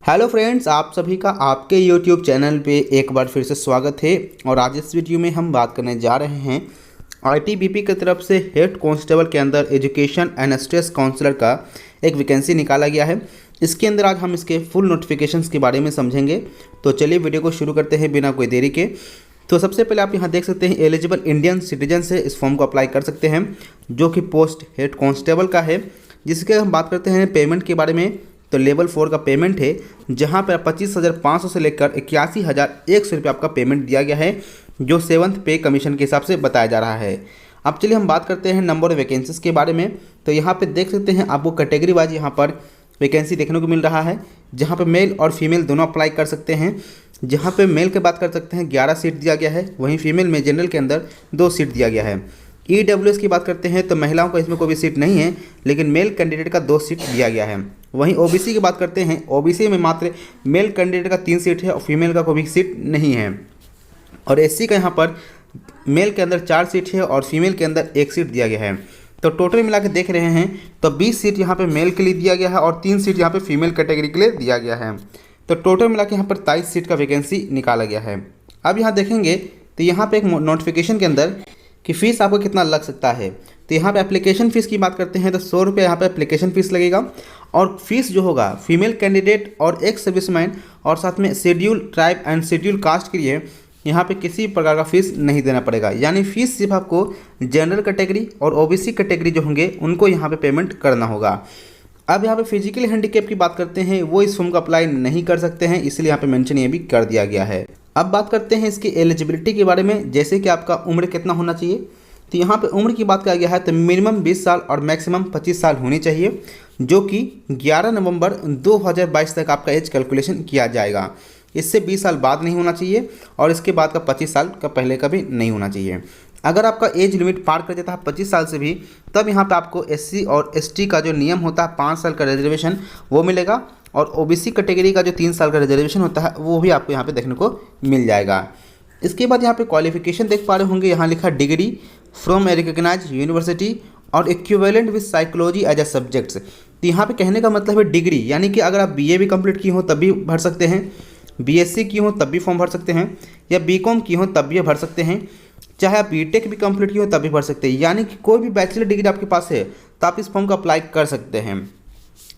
Hello friends, आप सभी का आपके यूट्यूब चैनल पे एक बार फिर से स्वागत है। और आज इस वीडियो में हम बात करने जा रहे हैं आईटीबीपी की तरफ से हेड कांस्टेबल के अंदर एजुकेशन एंड स्ट्रेस काउंसलर का एक वैकेंसी निकाला गया है। इसके अंदर आज हम इसके फुल नोटिफिकेशंस के बारे में समझेंगे। तो चलिए वीडियो को शुरू करते हैं बिना कोई देरी के। तो सबसे पहले आप यहाँ देख सकते हैं एलिजिबल इंडियन सिटीजन से इस फॉर्म को अप्लाई कर सकते हैं, जो कि पोस्ट हेड कांस्टेबल का है। जिसके हम बात करते हैं पेमेंट के बारे में, तो लेवल 4 का पेमेंट है, जहां पर 25,500 से लेकर 81,100 रुपये आपका पेमेंट दिया गया है, जो 7th पे कमीशन के हिसाब से बताया जा रहा है। अब चलिए हम बात करते हैं नंबर ऑफ वैकेंसीज के बारे में। तो यहाँ पे देख सकते हैं आपको कैटेगरी वाइज यहाँ पर वैकेंसी देखने को मिल रहा है, जहाँ पे मेल और फीमेल दोनों अप्लाई कर सकते हैं। जहाँ पे मेल की बात कर सकते हैं 11 सीट दिया गया है, वहीं फीमेल में जनरल के अंदर 2 सीट दिया गया है। ईडब्ल्यूएस की बात करते हैं तो महिलाओं का इसमें कोई भी सीट नहीं है, लेकिन मेल कैंडिडेट का 2 सीट दिया गया है। वहीं ओबीसी की बात करते हैं, ओबीसी में मात्र मेल कैंडिडेट का 3 सीट है और फीमेल का कोई भी सीट नहीं है। और एससी का यहाँ पर मेल के अंदर 4 सीट है और फीमेल के अंदर 1 सीट दिया गया है। तो टोटल मिला के देख रहे हैं तो 20 सीट यहाँ पे मेल के लिए दिया गया है और 3 सीट यहाँ पे फीमेल कैटेगरी के लिए दिया गया है। तो टोटल मिला के यहाँ पर 23 सीट का वैकेंसी निकाला गया है। अब यहाँ देखेंगे तो यहाँ पे एक नोटिफिकेशन के अंदर कि फ़ीस आपको कितना लग सकता है। तो यहाँ पे एप्लीकेशन फ़ीस की बात करते हैं तो 100 रुपये यहाँ पे एप्लीकेशन फ़ीस लगेगा। और फीस जो होगा फीमेल कैंडिडेट और एक सर्विसमैन और साथ में schedule tribe and schedule caste के लिए यहाँ पे किसी प्रकार का फ़ीस नहीं देना पड़ेगा। यानी फ़ीस सिर्फ आपको जनरल कैटेगरी और ओबीसी कैटेगरी जो होंगे उनको यहाँ पे पेमेंट करना होगा। अब यहाँ पे फिजिकल हैंडीकैप की बात करते हैं, वो इस फॉर्म को अप्लाई नहीं कर सकते हैं, इसलिए यहाँ पे मेंशन ये भी कर दिया गया है। अब बात करते हैं इसकी एलिजिबिलिटी के बारे में, जैसे कि आपका उम्र कितना होना चाहिए। तो यहाँ पे उम्र की बात किया गया है तो मिनिमम 20 साल और मैक्सिमम 25 साल होनी चाहिए, जो कि 11 नवंबर 2022 तक आपका एज कैलकुलेशन किया जाएगा। इससे 20 साल बाद नहीं होना चाहिए और इसके बाद का 25 साल का पहले का भी नहीं होना चाहिए। अगर आपका एज लिमिट पार कर जाता है 25 साल से भी, तब यहाँ पे आपको एससी और एसटी का जो नियम होता है 5 साल का रिजर्वेशन वो मिलेगा, और ओबीसी कैटेगरी का जो 3 साल का रिजर्वेशन होता है वो भी आपको यहाँ पे देखने को मिल जाएगा। इसके बाद यहाँ पे क्वालिफिकेशन देख पा रहे होंगे, यहाँ लिखा degree from a recognised university और equivalent with psychology as a subjects. तो यहाँ पे कहने का मतलब है डिग्री, यानी कि अगर आप बीए भी कंप्लीट की हो तब भी भर सकते हैं, बीएससी की हो तब भी फॉर्म भर सकते हैं, या बीकॉम की हो तब भी भर सकते हैं, चाहे आप बीटेक भी कंप्लीट की हो तब भी भर सकते हैं। यानी कि कोई भी बैचलर डिग्री आपके पास है तो आप इस फॉर्म को अप्लाई कर सकते हैं,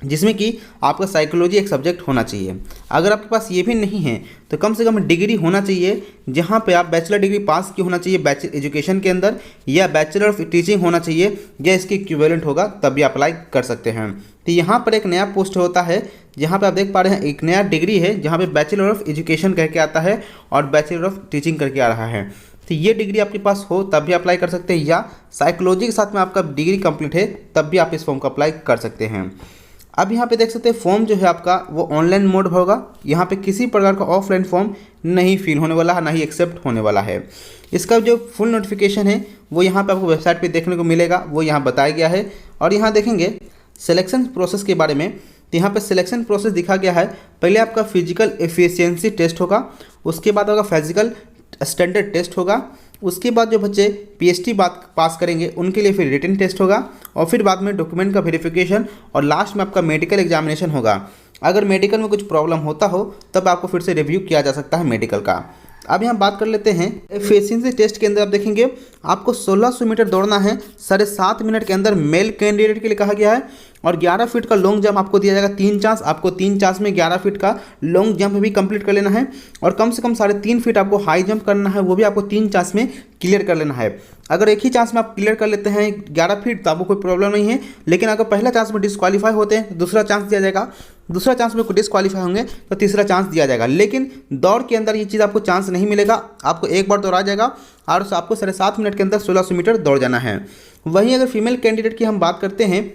जिसमें कि आपका साइकोलॉजी एक सब्जेक्ट होना चाहिए। अगर आपके पास ये भी नहीं है तो कम से कम डिग्री होना चाहिए, जहाँ पे आप बैचलर डिग्री पास की होना चाहिए बैचलर एजुकेशन के अंदर, या बैचलर ऑफ टीचिंग होना चाहिए, या इसके इक्विवेलेंट होगा, तब भी अप्लाई कर सकते हैं। तो यहाँ पर एक नया पोस्ट होता है, जहाँ पे आप देख पा रहे हैं एक नया डिग्री है, जहाँ पे बैचलर ऑफ एजुकेशन करके आता है और बैचलर ऑफ टीचिंग करके आ रहा है। तो ये डिग्री आपके पास हो तब भी अप्लाई कर सकते हैं, या साइकोलॉजी के साथ में आपका डिग्री कंप्लीट है तब भी आप इस फॉर्म को अप्लाई कर सकते हैं। अब यहाँ पे देख सकते हैं फॉर्म जो है आपका वो ऑनलाइन मोड होगा। यहाँ पे किसी प्रकार का ऑफलाइन फॉर्म नहीं फिल होने वाला है, ना ही एक्सेप्ट होने वाला है। इसका जो फुल नोटिफिकेशन है वो यहाँ पे आपको वेबसाइट पे देखने को मिलेगा, वो यहाँ बताया गया है। और यहाँ देखेंगे सिलेक्शन प्रोसेस के बारे में, तो यहाँ पे सिलेक्शन प्रोसेस दिखा गया है। पहले आपका फिजिकल एफिशिएंसी टेस्ट होगा, उसके बाद आपका फिजिकल स्टैंडर्ड टेस्ट होगा, उसके बाद जो बच्चे पीएचडी बात पास करेंगे उनके लिए फिर रिटन टेस्ट होगा, और फिर बाद में डॉक्यूमेंट का वेरिफिकेशन, और लास्ट में आपका मेडिकल एग्जामिनेशन होगा। अगर मेडिकल में कुछ प्रॉब्लम होता हो तब आपको फिर से रिव्यू किया जा सकता है मेडिकल का। अब यहाँ बात कर लेते हैं एफिशिएंसी टेस्ट के अंदर। आप देखेंगे आपको 1600 मीटर दौड़ना है 7.5 मिनट के अंदर, मेल कैंडिडेट के लिए कहा गया है। और 11 फीट का लॉन्ग जंप आपको दिया जाएगा, 3 चांस, आपको 3 चांस में 11 फीट का लॉन्ग जंप भी कंप्लीट कर लेना है। और कम से कम 3.5 फीट आपको हाई जंप करना है, वो भी आपको 3 चांस में क्लियर कर लेना है। अगर एक ही चांस में आप क्लियर कर लेते हैं 11 फीट तो आपको कोई प्रॉब्लम नहीं है, लेकिन अगर पहला चांस में डिस्क्वालीफाई होते हैं तो दूसरा चांस दिया जाएगा, दूसरा चांस में डिस्क्वालीफाई होंगे तो तीसरा चांस दिया जाएगा। लेकिन दौड़ के अंदर ये चीज़ आपको चांस नहीं मिलेगा, आपको एक बार दौड़ा जाएगा और आपको 7.5 मिनट के अंदर 1600 मीटर दौड़ जाना है। वहीं अगर फीमेल कैंडिडेट की हम बात करते हैं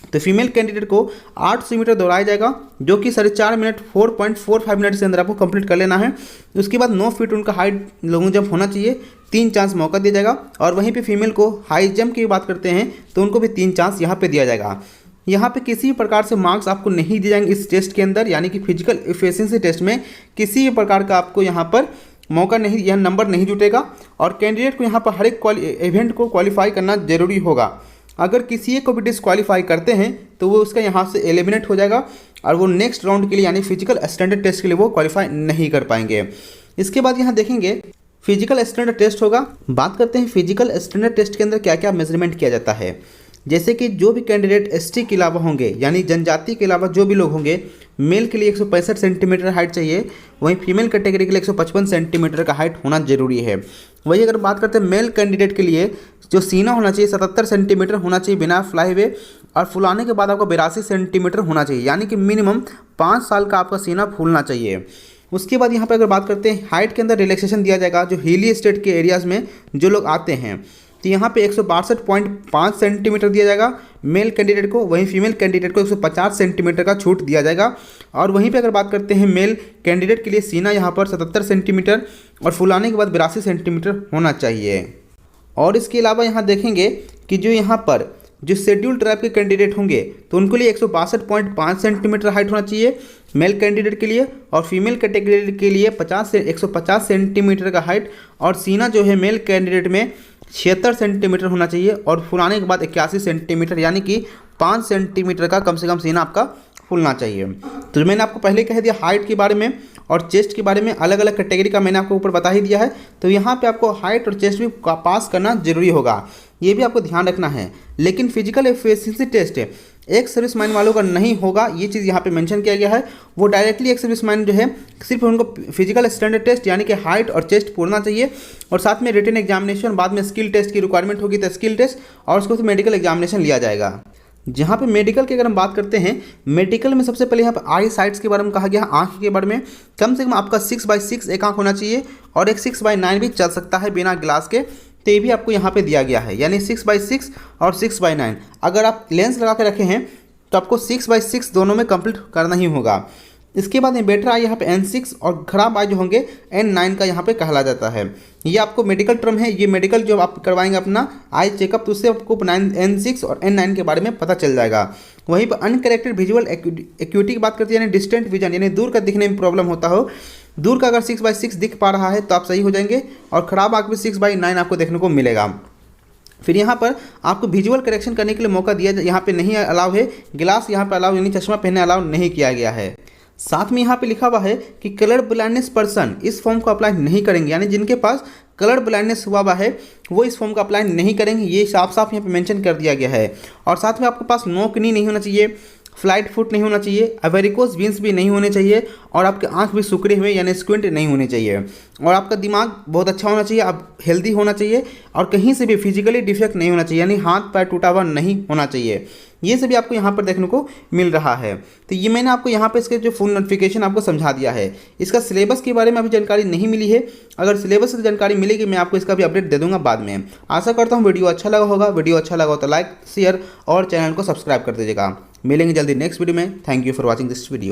तो फीमेल कैंडिडेट को 800 मीटर दौड़ाया जाएगा, जो कि 4.5 मिनट 4.45 मिनट से अंदर आपको कंप्लीट कर लेना है। उसके बाद 9 फीट उनका हाइट लॉन्ग जंप होना चाहिए, 3 चांस मौका दिया जाएगा। और वहीं पे फीमेल को हाई जंप की बात करते हैं तो उनको भी 3 चांस यहाँ पे दिया जाएगा। यहाँ पे किसी भी प्रकार से मार्क्स आपको नहीं दिए जाएंगे इस टेस्ट के अंदर, यानी कि फिजिकल एफिशिएंसी टेस्ट में किसी भी प्रकार का आपको यहाँ पर मौका नहीं, यह नंबर नहीं जुटेगा। और कैंडिडेट को यहाँ पर हर एक इवेंट को क्वालिफाई करना जरूरी होगा। अगर किसी एक को भी डिस्क्वालीफाई करते हैं तो वो उसका यहाँ से एलिमिनेट हो जाएगा और वो नेक्स्ट राउंड के लिए यानी फिजिकल स्टैंडर्ड टेस्ट के लिए वो क्वालिफाई नहीं कर पाएंगे। इसके बाद यहाँ देखेंगे फिजिकल स्टैंडर्ड टेस्ट होगा। बात करते हैं फिजिकल स्टैंडर्ड टेस्ट के अंदर क्या क्या मेजरमेंट किया जाता है। जैसे कि जो भी कैंडिडेट एसटी के अलावा होंगे यानी जनजाति के अलावा जो भी लोग होंगे, मेल के लिए 165 सेंटीमीटर हाइट चाहिए, वहीं फीमेल कैटेगरी के लिए 155 सेंटीमीटर का हाइट होना जरूरी है। वही अगर बात करते हैं मेल कैंडिडेट के लिए जो सीना होना चाहिए 77 सेंटीमीटर होना चाहिए बिना फ्लाई वे, और फुलाने के बाद आपको 82 सेंटीमीटर होना चाहिए, यानी कि मिनिमम 5 साल का आपका सीना फूलना चाहिए। उसके बाद यहाँ पर अगर बात करते हैं हाइट के अंदर रिलैक्सेशन दिया जाएगा जो हिली स्टेट के एरियाज़ में जो लोग आते हैं, तो यहाँ पे 162.5 सेंटीमीटर दिया जाएगा मेल कैंडिडेट को, वहीं फीमेल कैंडिडेट को 150 सेंटीमीटर का छूट दिया जाएगा। और वहीं पे अगर बात करते हैं मेल कैंडिडेट के लिए सीना यहाँ पर 77 सेंटीमीटर और फुलाने के बाद 82 सेंटीमीटर होना चाहिए। और इसके अलावा यहाँ देखेंगे कि जो यहाँ पर जो शेड्यूल ट्राइब के कैंडिडेट होंगे तो उनको लिए 162.5 सेंटीमीटर हाइट होना चाहिए मेल कैंडिडेट के लिए, और फीमेल कैटेगरी के लिए 150 सेंटीमीटर का हाइट, और सीना जो है मेल कैंडिडेट में 76 सेंटीमीटर होना चाहिए और फुलाने के बाद 81 सेंटीमीटर, यानी कि 5 सेंटीमीटर का कम से कम सीना आपका फूलना चाहिए। तो मैंने आपको पहले कह दिया हाइट के बारे में और चेस्ट के बारे में, अलग अलग कैटेगरी का मैंने आपको ऊपर बता ही दिया है। तो यहाँ पे आपको हाइट और चेस्ट भी पास करना जरूरी होगा, ये भी आपको ध्यान रखना है। लेकिन फिजिकल एफिशिएंसी टेस्ट एक सर्विसमैन वालों का नहीं होगा, ये चीज़ यहाँ पे मेंशन किया गया है। वो डायरेक्टली एक सर्विसमैन जो है सिर्फ उनको फिजिकल स्टैंडर्ड टेस्ट यानी कि हाइट और चेस्ट पूरना चाहिए, और साथ में रिटन एग्जामिनेशन, बाद में स्किल टेस्ट की रिक्वायरमेंट होगी तो स्किल टेस्ट, और उसको मेडिकल एग्जामिनेशन लिया जाएगा। जहाँ पे मेडिकल की अगर हम बात करते हैं, मेडिकल में सबसे पहले यहाँ पर आई साइट्स के बारे में कहा गया है। आँख के बारे में कम से कम आपका 6/6 एक आँख होना चाहिए, और एक 6/9 भी चल सकता है बिना ग्लास के, तो ये भी आपको यहाँ पे दिया गया है, यानी 6/6 और 6/9। अगर आप लेंस लगा के रखे हैं तो आपको 6/6 दोनों में कंप्लीट करना ही होगा। इसके बाद बेटर आई यहाँ पे N6 और खराब आई जो होंगे N9 का यहाँ पे कहला जाता है। ये आपको मेडिकल टर्म है, ये मेडिकल जो आप करवाएंगे अपना आई चेकअप, तो उससे आपको N6 और N9 के बारे में पता चल जाएगा। वहीं पर अनकरेक्टेड विजुअल एक्यूटी की बात करते हैं, यानी डिस्टेंट विजन, यानी दूर का दिखने में प्रॉब्लम होता हो, दूर का अगर 6/6 दिख पा रहा है तो आप सही हो जाएंगे, और ख़राब आँख में 6/9 आपको देखने को मिलेगा। फिर यहाँ पर आपको विजुअल करेक्शन करने के लिए मौका दिया, यहाँ पे नहीं अलाउ है, ग्लास यहाँ पे अलाउ यानी चश्मा पहनने अलाउ नहीं किया गया है। साथ में यहाँ पे लिखा हुआ है कि कलर ब्लाइंडनेस पर्सन इस फॉर्म को अप्लाई नहीं करेंगे, यानी जिनके पास कलर ब्लाइंडनेस हुआ है वो इस फॉर्म को अप्लाई नहीं करेंगे, ये साफ साफ यहाँ पे मेंशन कर दिया गया है। और साथ में आपके पास नो किनी नहीं होना चाहिए, फ्लाइट फुट नहीं होना चाहिए, वेरिकोस वीन्स भी नहीं होने चाहिए, और आपके आंख भी सुकड़े हुए यानी स्क्विंट नहीं होने चाहिए, और आपका दिमाग बहुत अच्छा होना चाहिए, आप हेल्दी होना चाहिए, और कहीं से भी फिजिकली डिफेक्ट नहीं होना चाहिए, यानी हाथ पैर टूटा हुआ नहीं होना चाहिए। ये सभी आपको यहाँ पर देखने को मिल रहा है। तो ये मैंने आपको यहाँ पर इसके जो फुल नोटिफिकेशन आपको समझा दिया है। इसका सिलेबस के बारे में अभी जानकारी नहीं मिली है, अगर सिलेबस की जानकारी मिलेगी मैं आपको इसका भी अपडेट दे दूंगा बाद में। आशा करता हूँ वीडियो अच्छा लगा होगा। वीडियो अच्छा लगा हो तो लाइक शेयर और चैनल को सब्सक्राइब कर दीजिएगा। मिलेंगे जल्दी नेक्स्ट वीडियो में। Thank you for watching this video.